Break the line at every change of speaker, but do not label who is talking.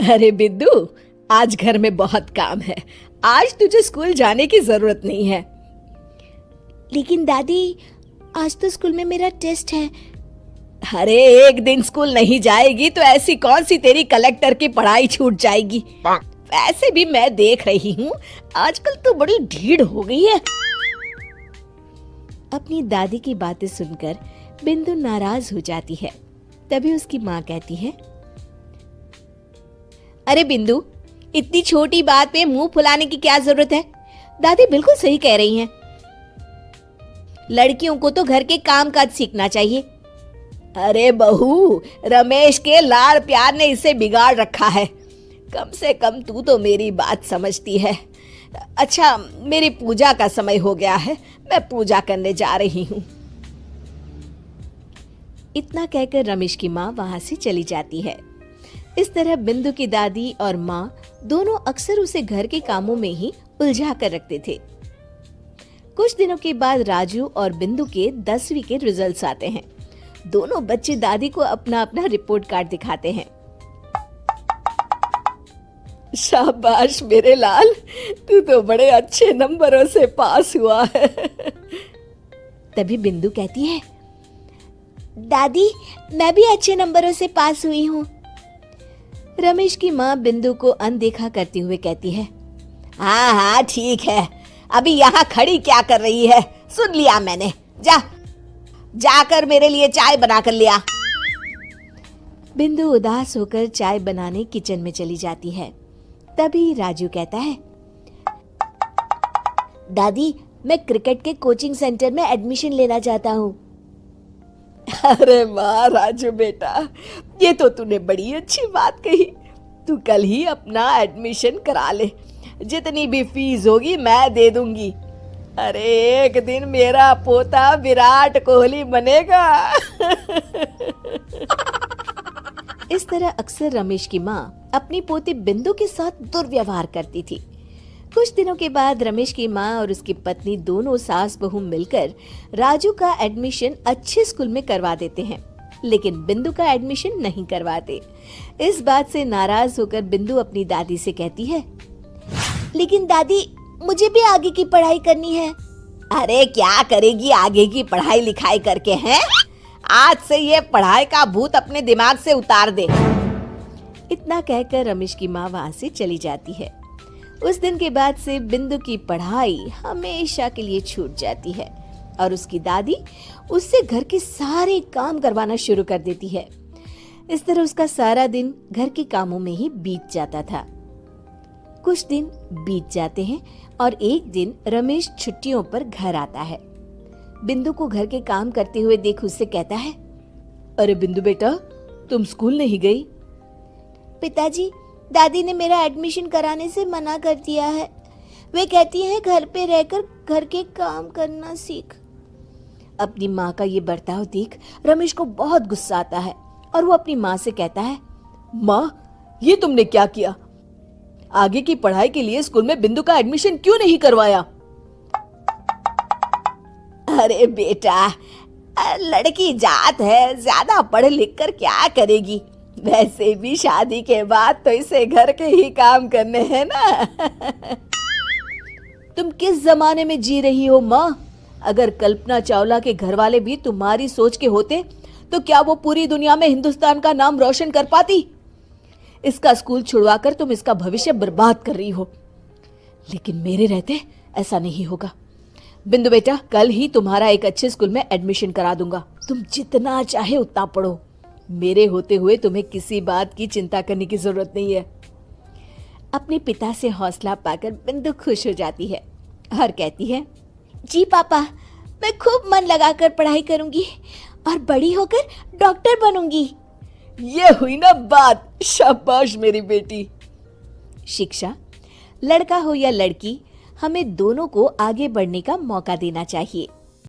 अरे बिद्दू, आज घर में बहुत काम है। आज तुझे स्कूल जाने की जरूरत नहीं है।
लेकिन दादी, आज तो स्कूल में मेरा टेस्ट है।
अरे एक दिन स्कूल नहीं जाएगी तो ऐसी कौन सी तेरी कलेक्टर की पढ़ाई छूट जाएगी। वैसे भी मैं देख रही हूँ आजकल तो बड़ी ढीठ हो गई है।
अपनी दादी की बातें सुनकर बिंदु नाराज हो जाती है। तभी उसकी माँ कहती है,
अरे बिंदु, इतनी छोटी बात पे मुंह फुलाने की क्या जरूरत है। दादी बिल्कुल सही कह रही हैं। लड़कियों को तो घर के काम काज सीखना चाहिए। अरे बहू, रमेश के लाड़ प्यार ने इसे बिगाड़ रखा है। कम से कम तू तो मेरी बात समझती है। अच्छा, मेरी पूजा का समय हो गया है, मैं पूजा करने जा रही हूँ।
इतना कहकर रमेश की माँ वहां से चली जाती है। इस तरह बिंदु की दादी और माँ दोनों अक्सर उसे घर के कामों में ही उलझा कर रखते थे। कुछ दिनों के बाद राजू और बिंदु के 10वीं के रिजल्ट्स आते हैं। दोनों बच्चे दादी को अपना अपना रिपोर्ट कार्ड दिखाते हैं।
शाबाश मेरे लाल, तू तो बड़े अच्छे नंबरों से पास हुआ है।
तभी बिंदु कहती है, दादी मैं भी अच्छे नंबरों से पास हुई हूँ। रमेश की माँ बिंदु को अनदेखा करते हुए कहती है,
हाँ हाँ ठीक है, अभी यहाँ खड़ी क्या कर रही है, सुन लिया मैंने। जाकर मेरे लिए चाय बना कर लिया।
बिंदु उदास होकर चाय बनाने किचन में चली जाती है। तभी राजू कहता है, दादी मैं क्रिकेट के कोचिंग सेंटर में एडमिशन लेना चाहता हूँ।
अरे वाह राजू बेटा, ये तो तूने बड़ी अच्छी बात कही। तू कल ही अपना एडमिशन करा ले, जितनी भी फीस होगी मैं दे दूंगी। अरे एक दिन मेरा पोता विराट कोहली बनेगा।
इस तरह अक्सर रमेश की माँ अपनी पोती बिंदु के साथ दुर्व्यवहार करती थी। कुछ दिनों के बाद रमेश की माँ और उसकी पत्नी दोनों सास बहू मिलकर राजू का एडमिशन अच्छे स्कूल में करवा देते हैं, लेकिन बिंदु का एडमिशन नहीं करवाते। इस बात से नाराज होकर बिंदु अपनी दादी से कहती है, लेकिन दादी मुझे भी आगे की पढ़ाई करनी है।
अरे क्या करेगी आगे की पढ़ाई लिखाई करके हैं? आज से ये पढ़ाई का भूत अपने दिमाग से उतार दे।
इतना कहकर रमेश की माँ वहाँ से चली जाती है। उस दिन के बाद से बिंदु की पढ़ाई हमेशा के लिए छूट जाती है और उसकी दादी उससे घर के सारे काम करवाना शुरू कर देती है। इस तरह उसका सारा दिन घर के कामों में ही बीत जाता था। कुछ दिन बीत जाते हैं और एक दिन रमेश छुट्टियों पर घर आता है। बिंदु को घर के काम करते हुए देख उससे कहता है,
अरे बिंदु बेटा, तुम स्कूल नहीं गई?
पिताजी, दादी ने मेरा एडमिशन कराने से मना कर दिया है। वे कहती हैं घर पे रहकर घर के काम करना सीख। अपनी माँ का ये बर्ताव देख रमेश को बहुत गुस्सा आता है और वो अपनी माँ से कहता है,
माँ ये तुमने क्या किया? आगे की पढ़ाई के लिए स्कूल में बिंदु का एडमिशन क्यों नहीं करवाया? अरे बेटा, लड़की जात है, ज्यादा पढ़ लिख कर क्या करेगी? वैसे भी शादी के बाद तो इसे घर के ही काम करने हैं ना। तुम किस जमाने में जी रही हो माँ? अगर कल्पना चावला के घर वाले भी तुम्हारी सोच के होते तो क्या वो पूरी दुनिया में हिंदुस्तान का नाम रोशन कर पाती? इसका स्कूल छुड़वाकर तुम इसका भविष्य बर्बाद कर रही हो, लेकिन मेरे रहते ऐसा नहीं होगा। बिंदु बेटा, कल ही तुम्हारा एक अच्छे स्कूल में एडमिशन करा दूंगा। तुम जितना चाहे उतना पढ़ो। मेरे होते हुए तुम्हें किसी बात की चिंता करने की जरूरत नहीं है। अपने पिता से हौसला पाकर बिंदु खुश हो जाती है और कहती है, जी पापा, मैं खूब मन लगाकर पढ़ाई करूंगी और बड़ी होकर डॉक्टर बनूंगी। ये हुई ना बात, शाबाश मेरी बेटी।
शिक्षा, लड़का हो या लड़की, हमें दोनों को आगे बढ़ने का मौका देना चाहिए।